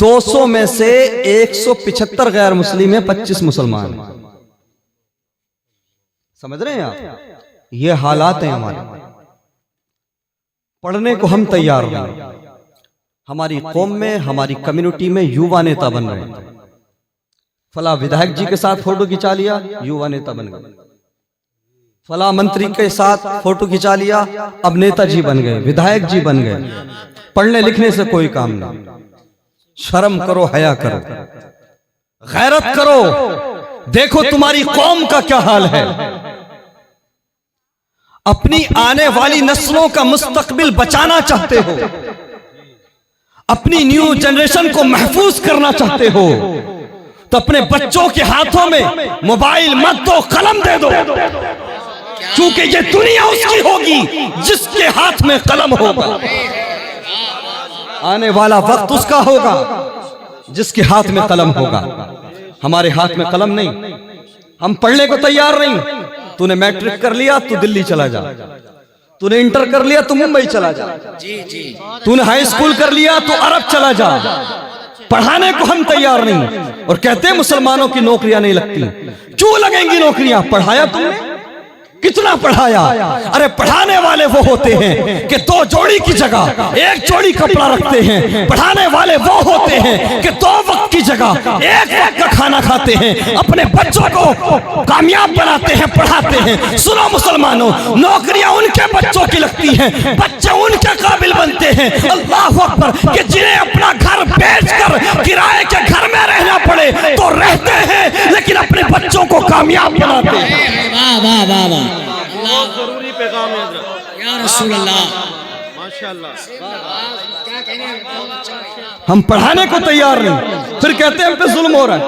200 में से 175 गैर मुस्लिम है, 25 मुसलमान हैं। समझ रहे हैं आप? ये हालात हैं हमारे। पढ़ने को हम तैयार नहीं। हमारी कौम में, हमारी कम्युनिटी में युवा नेता बन रहे हैं। फला विधायक जी के साथ फोटो खिंचा लिया, युवा नेता बन गए। फला मंत्री के साथ फोटो खिंचा लिया, अब नेताजी बन गए, विधायक जी बन गए। पढ़ने लिखने से कोई काम नहीं। शर्म करो, हया करो, गैरत करो। देखो तुम्हारी कौम का क्या हाल है। अपनी आने वाली नस्लों का मुस्तकबिल बचाना चाहते हो, अपनी न्यू जनरेशन को महफूज करना चाहते हो, तो अपने बच्चों के हाथों में मोबाइल मत दो, कलम दे दो। क्योंकि ये दुनिया उसकी होगी जिसके हाथ में कलम होगा। आने वाला वक्त उसका होगा जिसके हाथ में कलम होगा। हमारे हाथ में कलम नहीं, हम पढ़ने को तैयार नहीं। तूने मैट्रिक कर लिया तो दिल्ली चला जा, तूने इंटर कर लिया तो मुंबई चला जा, तूने हाई स्कूल कर लिया तो अरब चला जा। पढ़ाने को हम तैयार नहीं। और कहते हैं मुसलमानों की नौकरियां नहीं लगती। क्यों लगेंगी नौकरियां? पढ़ाया तुमने? कितना पढ़ाया? अरे पढ़ाने वाले वो होते हैं कि 2 जोड़ी की जगह 1 जोड़ी कपड़ा रखते हैं। पढ़ाने वाले वो होते हैं कि 2 वक्त की जगह 1 वक्त का खाना खाते हैं। अपने बच्चों को कामयाब बनाते हैं, पढ़ाते हैं। सुनो मुसलमानों, नौकरियां उनके बच्चों की लगती हैं, बच्चे उनके काबिल बनते हैं। अल्लाह अकबर, कि जिन्हें अपना घर बेचकर किराए के घर में रहना पड़े तो रहते हैं, लेकिन अपने बच्चों को कामयाब बनाते हैं। वाह वाह वाह वाह, बहुत जरूरी पैगाम है या रसूल अल्लाह। माशाल्लाह। हम पढ़ाने को तैयार नहीं, फिर कहते हैं हम पे जुल्म हो रहा है।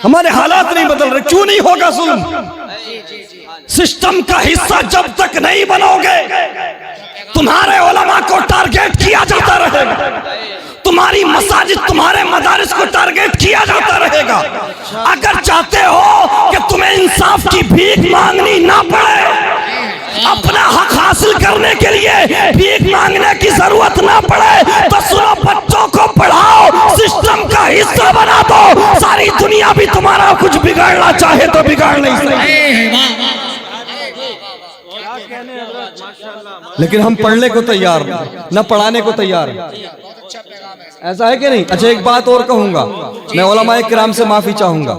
हमारे हालात नहीं बदल रहे। क्यों नहीं होगा जुल्म? सिस्टम का हिस्सा जब तक नहीं बनोगे, तुम्हारे उलमा को टारगेट किया जाता रहेगा, तुम्हारी मसाजिद, तुम्हारे मदारिस को टारगेट किया जाता रहेगा। अगर चाहते हो कि तुम्हें इंसाफ की भीख मांगनी ना पड़े, अपना हक हासिल करने के लिए भीख मांगने की जरूरत ना पड़े, तो सुनो, बच्चों को पढ़ाओ, सिस्टम का हिस्सा बना दो। सारी दुनिया भी तुम्हारा कुछ बिगाड़ना चाहे तो बिगाड़ नहीं सकती। लेकिन हम पढ़ने को तैयार न पढ़ाने को तैयार। ऐसा है कि नहीं? अच्छा, एक बात और कहूंगा, मैं उलमाए किराम से माफी चाहूंगा।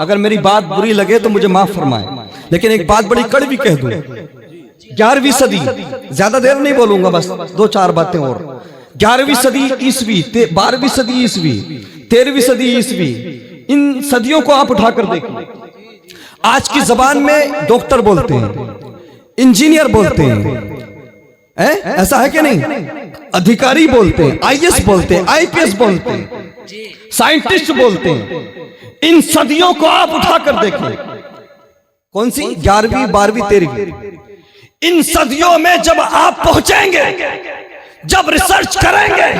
अगर मेरी बात बुरी लगे तो मुझे माफ फरमाएं, लेकिन एक बात बड़ी कड़वी कह दूं। 11वीं सदी, ज्यादा देर नहीं बोलूंगा, बस 2-4 बातें और। 11वीं सदी ईसवी, 12वीं सदी ईसवी, 13वीं सदी ईसवी, इन सदियों को आप उठाकर देखिए। आज की जबान में डॉक्टर बोलते हैं, इंजीनियर बोलते हैं, ऐसा है कि नहीं? अधिकारी बोलते हैं, आईएएस बोलते हैं, आईपीएस बोलते हैं, साइंटिस्ट बोलते हैं। इन सदियों को आप उठाकर देखें। कौन सी? 11वीं, 12वीं, 13वीं। इन सदियों में जब आप पहुंचेंगे, जब रिसर्च करेंगे,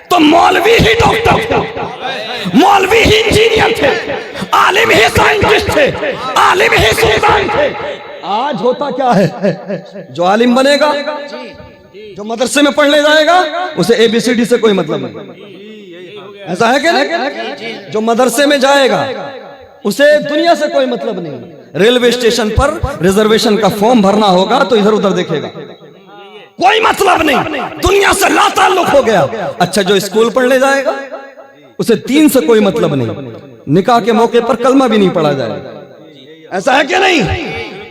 तो मौलवी ही डॉक्टर थे, मौलवी ही इंजीनियर थे, आलिम ही साइंटिस्ट थे, आलिम ही सुल्तान थे। आज होता क्या है? जो आलिम बनेगा, जो मदरसे में पढ़ने जाएगा, उसे ABCD से कोई मतलब नहीं। ऐसा है कि नहीं? जो मदरसे में जाएगा उसे दुनिया से कोई मतलब नहीं। रेलवे स्टेशन पर रिजर्वेशन का फॉर्म भरना होगा तो इधर उधर देखेगा, कोई मतलब नहीं, दुनिया से लाताल्लुक हो गया। अच्छा, जो स्कूल पढ़ने जाएगा उसे दीन से कोई मतलब नहीं, निकाह के मौके पर कलमा भी नहीं पढ़ा जाएगा। ऐसा है कि नहीं?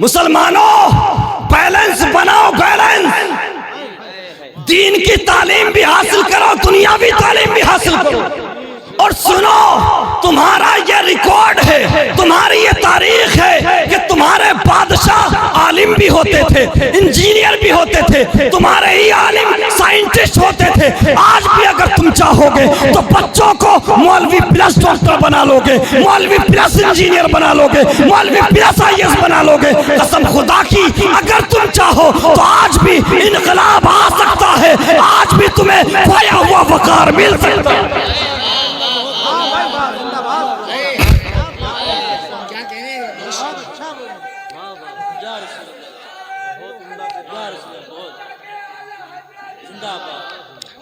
मुसलमानों, बैलेंस बनाओ, बैलेंस। दीन की तालीम भी हासिल करो, दुनियावी तालीम भी हासिल करो। और सुनो, तुम्हारा ये रिकॉर्ड है, तुम्हारी ये तारीख है कि तुम्हारे बादशाह आलिम भी होते थे, इंजीनियर भी होते थे, तुम्हारे ही आलिम साइंटिस्ट होते थे। आज भी अगर तुम चाहोगे तो बच्चों को मौलवी प्लस डॉक्टर बना लोगे, मौलवी प्लस इंजीनियर बना लोगे, मौलवी प्लस आईएएस बना लोगे। कसम खुदा की, अगर तुम चाहो तो आज भी इनकलाब आ सकता है, आज भी तुम्हें खोया हुआ वकार मिल सकता है।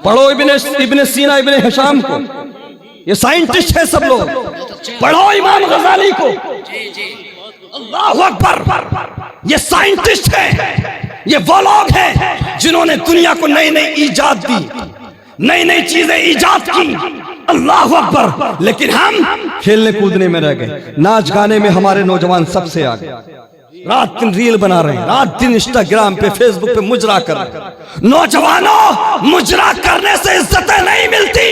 पढ़ो इब्ने सीना, इब्ने हिशाम को, ये साइंटिस्ट है सब लोग। पढ़ो इमाम गजाली को, अल्लाह अकबर, ये साइंटिस्ट है। ये वो लोग हैं जिन्होंने दुनिया को नई नई ईजाद दी, नई नई चीजें ईजाद की। अल्लाह अकबर। लेकिन हम खेलने कूदने में रह गए, नाच गाने में हमारे नौजवान सबसे आगे। रात दिन रील बना रहे हैं, रात दिन इंस्टाग्राम पे, फेसबुक पे मुजरा कर रहे हैं। नौजवानों, मुजरा करने से इज्जतें नहीं मिलती,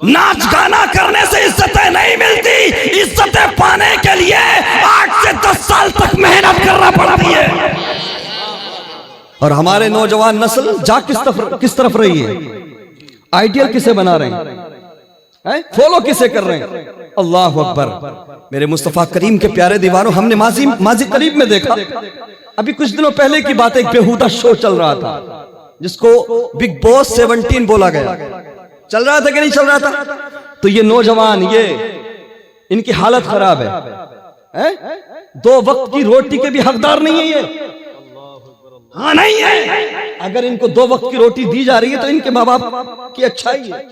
नाच गाना करने से इज्जतें नहीं मिलती। इज्जतें पाने के लिए 8 से 10 साल तक मेहनत करना पड़ती है। और हमारे नौजवान नस्ल जा किस तरफ रही है? आइडियल किसे बना रहे हैं? फॉलो किसे कर रहे हैं? अल्लाह अकबर। मेरे मुस्तफा करीम के प्यारे दीवारों, हमने माजी करीब में देखा, अभी कुछ दिनों पहले की बात, एक बेहुदा शो चल रहा था जिसको बिग बॉस 17 बोला गया। चल रहा था कि नहीं चल रहा था? तो ये नौजवान, ये इनकी हालत खराब है। 2 वक्त की रोटी के भी हकदार नहीं है ये। हाँ, नहीं है। अगर इनको 2 वक्त की रोटी दी जा रही है तो इनके माँ बाप की अच्छाई है,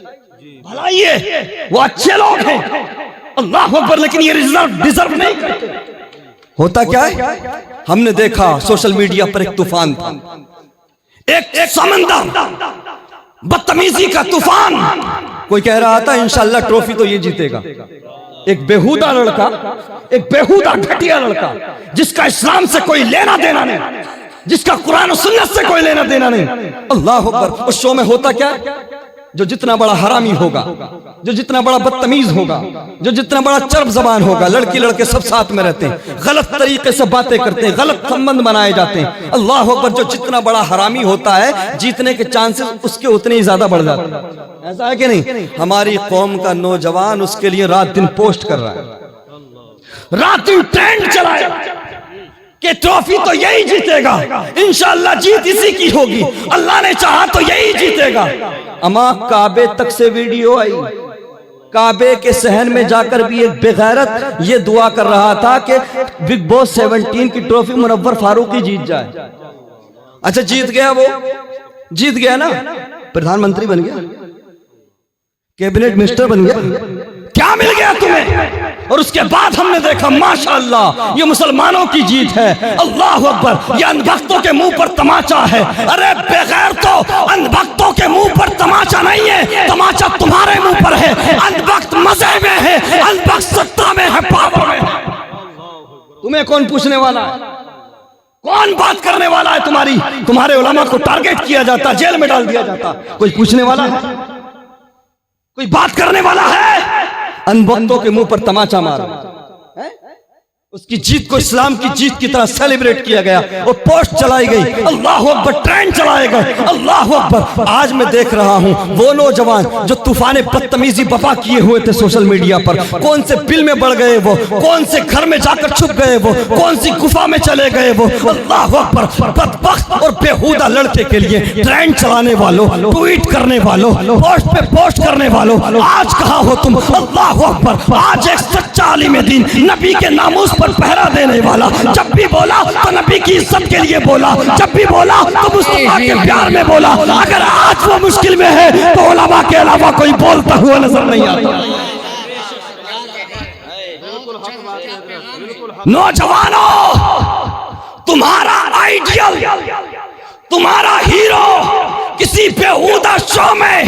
भलाई है, वो अच्छे लोग हैं। अल्लाह अकबर। लेकिन ये डिजर्व नहीं करते। होता क्या है? हमने देखा सोशल मीडिया पर एक तूफान था, एक समंदर, बदतमीजी का तूफान। कोई कह रहा था इंशाल्लाह ट्रॉफी तो ये जीतेगा। एक बेहुदा लड़का, एक बेहुदा घटिया लड़का, जिसका इस्लाम से कोई लेना देना नहीं, जिसका कुरान और सुन्नत से कोई लेना देना नहीं। अल्लाह अकबर। उस शो में होता क्या? जो जितना बड़ा हरामी होगा, जो जितना बड़ा बदतमीज होगा, जो जितना बड़ा चर्ब जबान होगा, लड़की लड़के सब साथ में रहते हैं, गलत तरीके से बातें करते हैं, गलत संबंध बनाए जाते हैं। अल्लाह अकबर। जो जितना बड़ा हरामी होता है, जीतने के चांसेस उसके उतने ही ज्यादा बढ़ जाते हैं। ऐसा है कि नहीं? हमारी कौम का नौजवान उसके लिए रात दिन पोस्ट कर रहा है, रात दिन ट्रेंड चलाया कि ट्रॉफी तो यही जीतेगा, इंशाअल्लाह जीत इसी की होगी, अल्लाह ने चाहा तो यही जीतेगा। अमा काबे तक से वीडियो आई, काबे के सहन में जाकर भी एक बेगैरत ये दुआ कर रहा था कि बिग बॉस 17 की ट्रॉफी मुनव्वर फारूकी जीत जाए। अच्छा, जीत गया, वो जीत गया ना, प्रधानमंत्री बन गया, कैबिनेट मिनिस्टर बन गया, क्या मिल गया तुम्हें? और उसके बाद हमने देखा माशाअल्लाह ये मुसलमानों की जीत है। अल्लाह अकबर। ये अनभक्तों के मुंह पर तमाचा है। अरे बेगैर तो अनभक्तों के मुंह पर तमाचा नहीं है, तमाचा तुम्हारे मुंह पर है। अनभक्त मजे में है, अनभक्त सत्ता में है, पावर में है। तुम्हें कौन पूछने वाला है? कौन बात करने वाला है? तुम्हारे उलमा को टारगेट किया जाता, जेल में डाल दिया जाता। कोई पूछने वाला है? कोई बात करने वाला है? अनबंदों के मुंह पर तमाचा मारा, उसकी जीत को इस्लाम की जीत की तरह सेलिब्रेट किया गया और पोस्ट चलाई गई। अल्लाह अकबर। ट्रेंड चलाए गए। अल्लाह अकबर। आज मैं देख रहा हूं वो नौजवान जो तूफाने बदतमीजी बपा किए हुए थे सोशल मीडिया पर, कौन से बिल में बढ़ गए वो, कौन से घर में जाकर छुप गए वो, कौन सी गुफा में चले गए वो। अल्लाह अकबर। बदबख्त और बेहुदा लड़के के लिए ट्रेंड चलाने वालों, ट्वीट करने वालों, पोस्ट पे पोस्ट करने वालों, आज कहां हो तुम? अल्लाह अकबर। आज एक सच्चा आलिम दीन, नबी के नामूस पर पहरा देने वाला, जब भी बोला तो नबी की इज्जत के लिए बोला, जब भी बोला तो मुस्तफा के प्यार में बोला। अगर आज वो मुश्किल में है तो उलमा के अलावा कोई बोलता हुआ नजर नहीं आता। नौजवानों, तुम्हारा आइडियल, तुम्हारा हीरो किसी बेहुदा शो में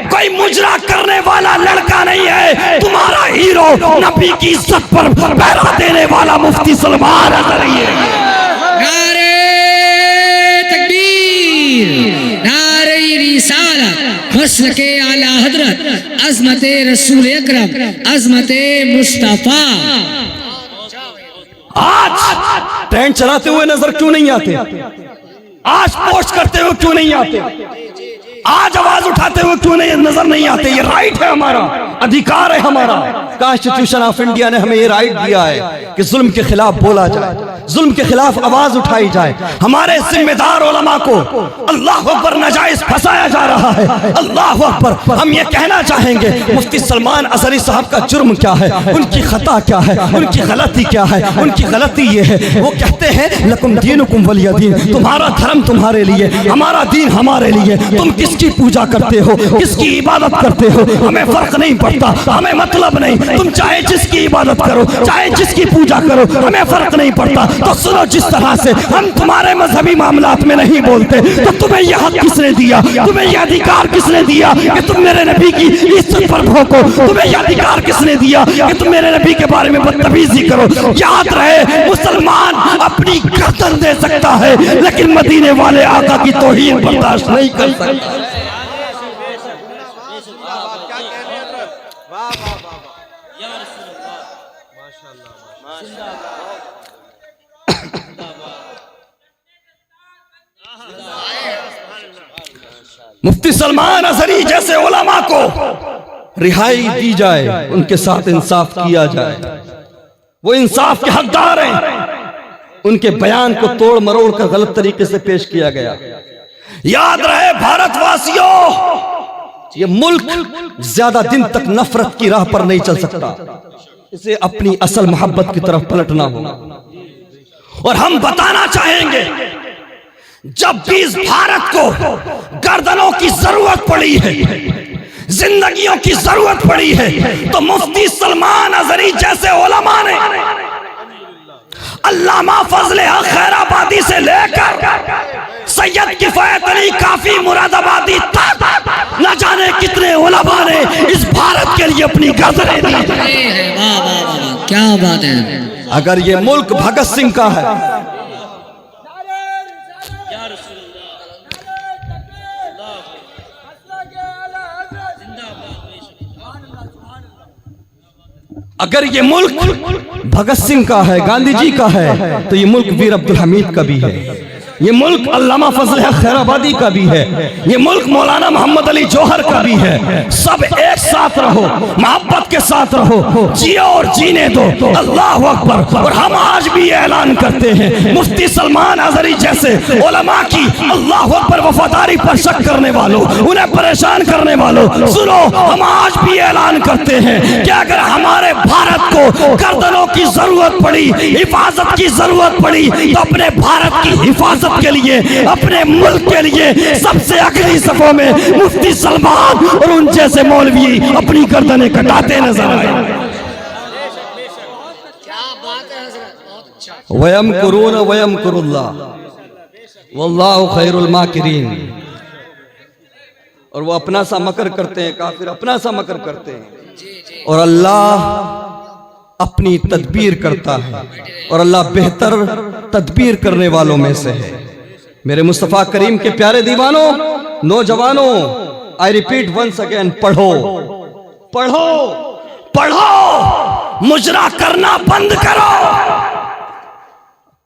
कोई मुजरा करने वाला लड़का नहीं है। तुम्हारा हीरो नबी की इज्जत पर पहरा देने वाला मुफ्ती सलमान है। नारे तकबीर, नारे रिसालत, मसलके आला हजरत, अज़मते रसूल अकरम, अज़मते मुस्तफा। आज ट्रेंड चलाते हुए नजर क्यों नहीं आते? आज पोस्ट करते हुए क्यों नहीं आते? आज आवाज उठाते हुए क्यों नहीं नजर नहीं आते? ये राइट है हमारा, अधिकार है हमारा। कॉन्स्टिट्यूशन ऑफ इंडिया ने हमें ये राइट दिया है कि जुल्म के खिलाफ बोला जाए, जुल्म के खिलाफ आवाज उठाई जाए। हमारे जिम्मेदार उलमा को अल्लाह अकबर नाजायज फंसाया जा रहा है। अल्लाह अकबर। हम ये कहना चाहेंगे मुफ्ती सलमान अजहरी साहब का जुर्म क्या है, उनकी खता क्या है, उनकी गलती क्या है। उनकी गलती ये है, वो कहते हैं लकुम दीनुकुम वलिय दीन, तुम्हारा धर्म तुम्हारे लिए, हमारा दीन हमारे लिए। तुम किसकी पूजा करते हो, किसकी इबादत करते हो, हमें फर्क नहीं पड़ता, हमें मतलब नहीं। तुम चाहे जिसकी इबादत करो, चाहे जिसकी पूजा करो, हमें फर्क नहीं पड़ता। तो सुनो, जिस तरह से हम तुम्हारे मजहबी मामलात में नहीं बोलते, तो तुम्हें यह हक किसने दिया, तुम्हें यह अधिकार किसने दिया कि तुम मेरे नबी की इज्जत पर भोंको? तुम्हें यह अधिकार किसने दिया कि तुम मेरे नबी के बारे में बदतमीजी करो? याद रहे, मुसलमान अपनी गर्दन दे सकता है, लेकिन मदीने वाले आका की तौहीन बर्दाश्त नहीं कर सकता। मुफ्ती सलमान अजहरी जैसे उलमा को रिहाई दी जाए, उनके साथ इंसाफ किया जाए। वो इंसाफ के हकदार हैं। उनके बयान को तोड़ मरोड़ कर गलत तरीके से पेश किया गया। याद रहे भारतवासियों, ये मुल्क ज्यादा दिन तक नफरत की राह पर नहीं चल सकता। इसे अपनी असल मोहब्बत की तरफ पलटना होगा। और हम बताना चाहेंगे, जब भी इस भारत को गर्दनों की जरूरत पड़ी है, जिंदगियों की जरूरत पड़ी है, तो मुफ्ती सलमान अजहरी जैसे उलमा ने अल्लामा फजले हक खैराबादी से लेकर सैयद किफायत अली काफी मुरादाबादी तक न जाने कितने उलमा ने इस भारत के लिए अपनी गर्दनें दी। वाह वाह वाह, क्या बात है। अगर ये मुल्क भगत सिंह का है, अगर ये मुल्क भगत सिंह का है, गांधी जी का है, तो ये मुल्क वीर अब्दुल हमीद का भी है। ये मुल्क अल्लामा फजल हक खैराबादी का भी है। ये मुल्क मौलाना मोहम्मद अली जौहर का भी है। सब एक साथ रहो, मोहब्बत के साथ रहो, जियो और जीने दो। अल्लाह अकबर। और हम आज भी ये ऐलान करते हैं, मुफ्ती सलमान अजहरी जैसे उलमा की अल्लाह अकबर वफादारी पर शक करने वालों, उन्हें परेशान करने वालों, सुनो, हम आज भी ऐलान करते हैं कि अगर हमारे भारत को गर्दनों की जरूरत पड़ी, हिफाजत की जरूरत पड़ी, तो अपने भारत की हिफाजत के लिए, अपने मुल्क के लिए सबसे अगली सफों में मुफ्ती सलमान और उन जैसे मौलवी अपनी गर्दनें कटाते नजर आए। वयम कुरून वयम कुरुल्लाह वल्लाहु खैरुल माकिरीन। और वो अपना सा मकर करते हैं, काफिर अपना सा मकर करते हैं, और अल्लाह अपनी तदबीर करता है, और अल्लाह बेहतर तदबीर करने वालों में से है। मेरे मुस्तफा करीम के प्यारे दीवानों, नौजवानों, आई रिपीट वंस अगेन, पढ़ो पढ़ो पढ़ो, मुजरा करना बंद करो।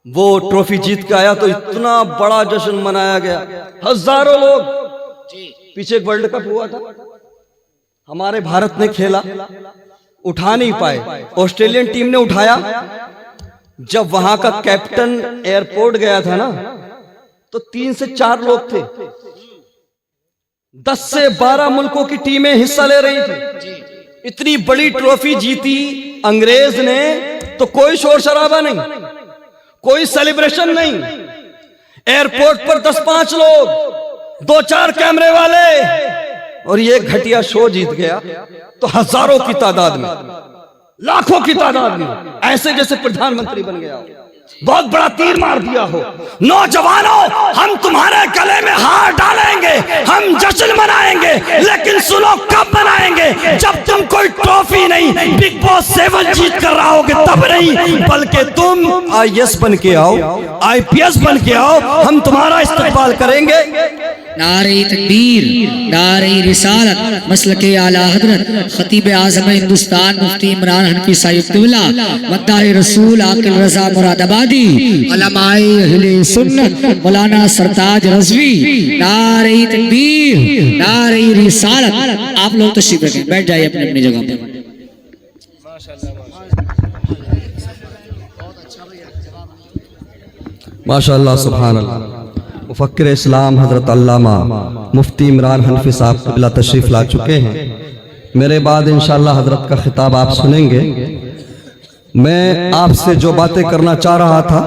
वो ट्रॉफी जीत के आया तो इतना बड़ा जश्न मनाया गया, हजारों लोग। पीछे एक वर्ल्ड कप हुआ था, हमारे भारत ने खेला, उठा नहीं पाए, ऑस्ट्रेलियन टीम ने उठाया। जब वहां का कैप्टन एयरपोर्ट गया था ना, तो 3 से 4 लोग थे। 10 से 12 मुल्कों की टीमें हिस्सा ले रही थी। इतनी बड़ी ट्रॉफी जीती अंग्रेज ने, तो कोई शोर शराबा नहीं, कोई सेलिब्रेशन नहीं। एयरपोर्ट पर 10-5 लोग, 2-4 कैमरे वाले, और ये घटिया शो जीत गया। तो हजारों की तादाद में, लाखों की तादाद में, ऐसे जैसे प्रधानमंत्री बन गया, बहुत बड़ा तीर मार दिया हो। नौजवानों, हम तुम्हारे गले में हार डालेंगे, हम जश्न मनाएंगे, लेकिन सुनो, कब मनाएंगे? जब तुम कोई ट्रॉफी नहीं, बिग बॉस 7 जीत कर रहोगे तब नहीं, बल्कि तुम IAS बन के आओ, IPS बन के आओ, हम तुम्हारा इस्तेमाल करेंगे। नारे तकबीर, नारे रिसालत, मसलके आला हजरत खतीब आज़म हिंदुस्तान मुफ्ती इमरान हनफी साहिब क़िबला मद्दाह रसूल आकिल रज़ा मुरादाबादी उलमाए अहले सुन्नत मौलाना सरताज रज़वी, नारे तकबीर, नारे रिसालत। आप लोग तशरीफ रखें, बैठ जाइए अपनी अपनी जगह पर। माशाअल्लाह सुभान अल्लाह। मुफक्किर इस्लाम हजरत अल्लामा मुफ्ती इमरान हनफी साहब क़िबला तशरीफ ला चुके हैं। मेरे बाद इंशाअल्लाह हजरत का खिताब आप सुनेंगे। मैं आपसे जो बातें करना चाह रहा था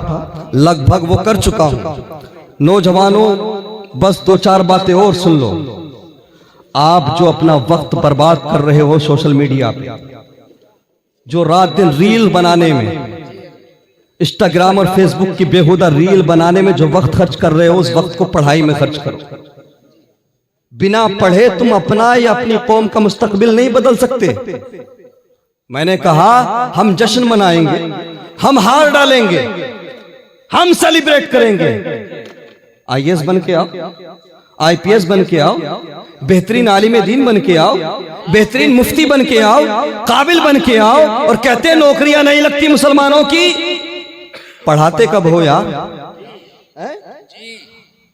लगभग वो कर चुका हूँ। नौजवानों, बस दो चार बातें और सुन लो। आप जो अपना वक्त बर्बाद कर रहे हो सोशल मीडिया पे, जो रात दिन रील बनाने में, इंस्टाग्राम और फेसबुक की बेहुदा रील बनाने में जो वक्त खर्च कर रहे हो, उस वक्त को पढ़ाई में खर्च करो। बिना पढ़े तुम अपना या अपनी कौम का मुस्तकबिल नहीं बदल सकते। मैंने कहा हम जश्न मनाएंगे, हम हार डालेंगे, हम सेलिब्रेट करेंगे। IAS बन के आओ, IPS बन के आओ, बेहतरीन आलिम दीन बन के आओ, बेहतरीन मुफ्ती बन के आओ, काबिल बन के आओ, और कहते हैं नौकरियां नहीं लगती मुसलमानों की। पढ़ाते कब हो यार?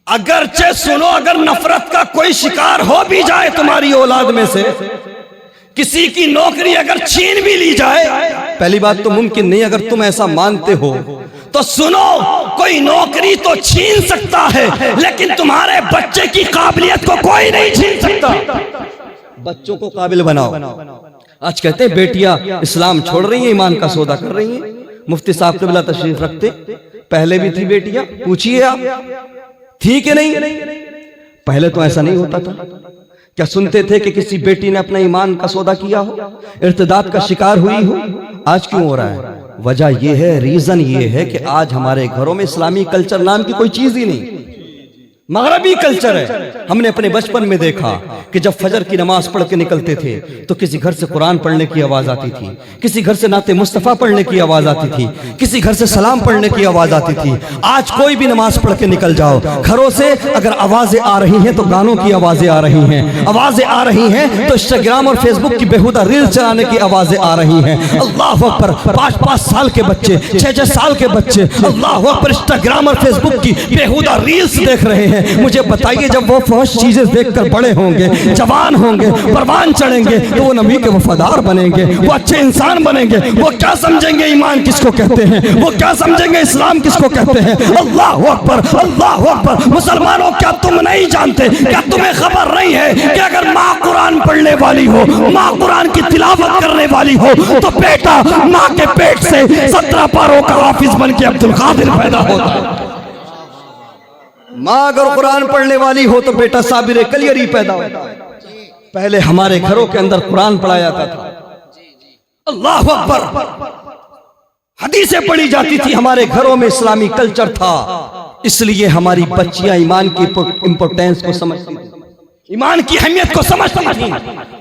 अगरचे सुनो, अगर नफरत का कोई शिकार हो भी जाए तुम्हारी औलाद में से, किसी की नौकरी अगर छीन भी ली जाए, पहली बात तो मुमकिन नहीं। अगर तुम ऐसा मानते हो तो सुनो, कोई नौकरी तो छीन सकता है, लेकिन तुम्हारे बच्चे की काबिलियत को कोई नहीं छीन सकता। बच्चों को काबिल बनाओ। आज कहते हैं बेटियां इस्लाम छोड़ रही हैं, ईमान का सौदा कर रही हैं। मुफ्ती साहब क़िबला तशरीफ रखते, पहले भी थी बेटियां, पूछिए आप थी कि नहीं? पहले तो ऐसा नहीं होता था। क्या सुनते थे कि किसी बेटी ने अपना ईमान का सौदा किया हो, इर्तिदाद का शिकार हुई हो? आज क्यों हो रहा है? वजह यह है, रीजन ये है कि आज हमारे घरों में इस्लामी कल्चर नाम की कोई चीज ही नहीं, मगरबी कल्चर है। हमने अपने बचपन में देखा कि जब फजर की नमाज पढ़ के निकलते थे तो किसी घर से कुरान पढ़ने की आवाज आती थी, किसी घर से नाते मुस्तफा पढ़ने की आवाज आती थी, किसी घर से सलाम पढ़ने की आवाज आती थी। आज कोई भी नमाज पढ़ के निकल जाओ घरों से, अगर आवाजें आ रही हैं तो गानों की आवाजें आ रही हैं, आवाजें आ रही हैं तो इंस्टाग्राम और फेसबुक की बेहुदा रील चलाने की आवाजें आ रही हैं। अल्लाह अकबर, 5-5 साल के बच्चे, 6-6 साल के बच्चे अल्लाह अकबर इंस्टाग्राम और फेसबुक की बेहुदा रील्स देख रहे हैं। मुझे बताइए, जब वो फौज चीजें देखकर बड़े होंगे, जवान होंगे, परवान चढ़ेंगे, तो वो नबी के वफादार बनेंगे, वो अच्छे इंसान बनेंगे। वो क्या समझेंगे ईमान किसको कहते हैं, वो क्या समझेंगे इस्लाम किसको कहते हैं। अल्लाह अकबर, अल्लाह अकबर। मुसलमानों, क्या तुम नहीं जानते, क्या तुम्हें खबर नहीं है कि अगर माँ कुरान पढ़ने वाली हो, माँ कुरान की तिलावत करने वाली हो, तो बेटा माँ के पेट से 17 पारों का हाफिज बन के अब्दुल कादिर पैदा होता है। माँ अगर कुरान पढ़ने वाली हो तो बेटा साबिर कलियरी पैदा होता है। पहले हमारे घरों के अंदर कुरान पढ़ाया जाता था। अल्लाह अकबर, हदीसें पढ़ी जाती थी, हमारे घरों में इस्लामी कल्चर था। इसलिए हमारी बच्चियां ईमान की इंपोर्टेंस को समझती, ईमान की अहमियत को समझती थी।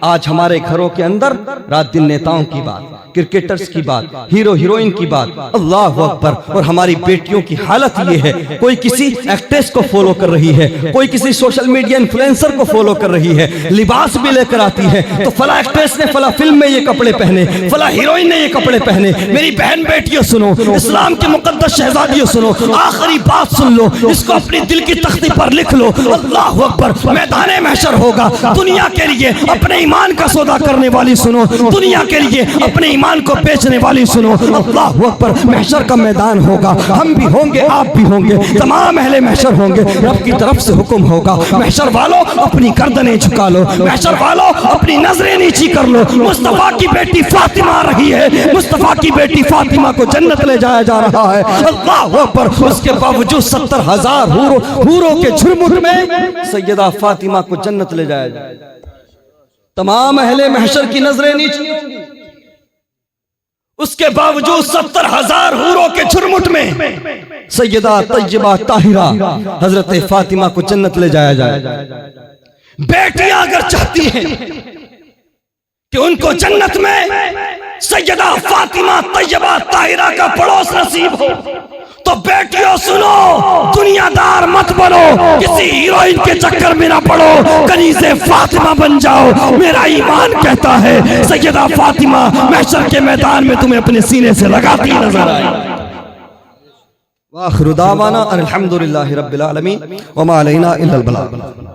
आज हमारे घरों के अंदर रात दिन नेताओं की बात, क्रिकेटर्स की बात, हीरो हीरोइन की बात, अल्लाह अकबर। और हमारी बेटियों की हालत ये है, कोई किसी एक्ट्रेस को फॉलो कर रही है, कोई किसी सोशल मीडिया इन्फ्लुएंसर को फॉलो कर रही है, लिबास भी लेकर आती है तो फला एक्ट्रेस ने फला फिल्म में ये कपड़े पहने, फला हीरोइन ने ये कपड़े पहने। मेरी बहन बेटियों सुनो, इस्लाम की मुकद्दस शहजादियों सुनो, आखिरी बात सुन लो, इसको अपनी दिल की तख्ती पर लिख लो। अल्लाह अकबर, मैदाने महशर होगा। दुनिया के लिए अपने ईमान का सौदा करने वाली सुनो, दुनिया के लिए अपने ईमान को बेचने वाली सुनो। अल्लाह अकबर, महशर का मैदान होगा, हम भी होंगे, आप भी होंगे, तमाम अहले महशर होंगे। रब की तरफ से हुक्म होगा, महशर वालों अपनी गर्दनें झुका लो, महशर वालों अपनी नजरें नीची कर लो। मुस्तफा की बेटी फातिमा आ रही है, मुस्तफा की बेटी फातिमा को जन्नत ले जाया जा रहा है। अल्लाह अकबर, उसके बावजूद 70,000 हूरों के झुरमुट में सैयदा फातिमा को जन्नत ले जाया जाए। तमाम अहले महशर की नजरें नीची होंगी, उसके बावजूद 70,000 हूरों के झुरमुट में सैयदा तय्यबा ताहिरा हजरत फातिमा को जन्नत ले जाया जाए। बेटियां अगर चाहती हैं कि उनको जन्नत में सैयदा फातिमा तैयबा ताहिरा का पड़ोस नसीब हो तो बेटियों सुनो, दुनियादार मत बनो, किसी हीरोइन के चक्कर में ना पड़ो, कनीज़े फातिमा बन जाओ। मेरा ईमान कहता है सैयदा फातिमा महशर के मैदान में तुम्हें अपने सीने से लगाती नजर आई। वाखिरु दावाना अल्हम्दुलिल्लाहि रब्बिल आलमीन व मा अलैना इल्लल बलाग।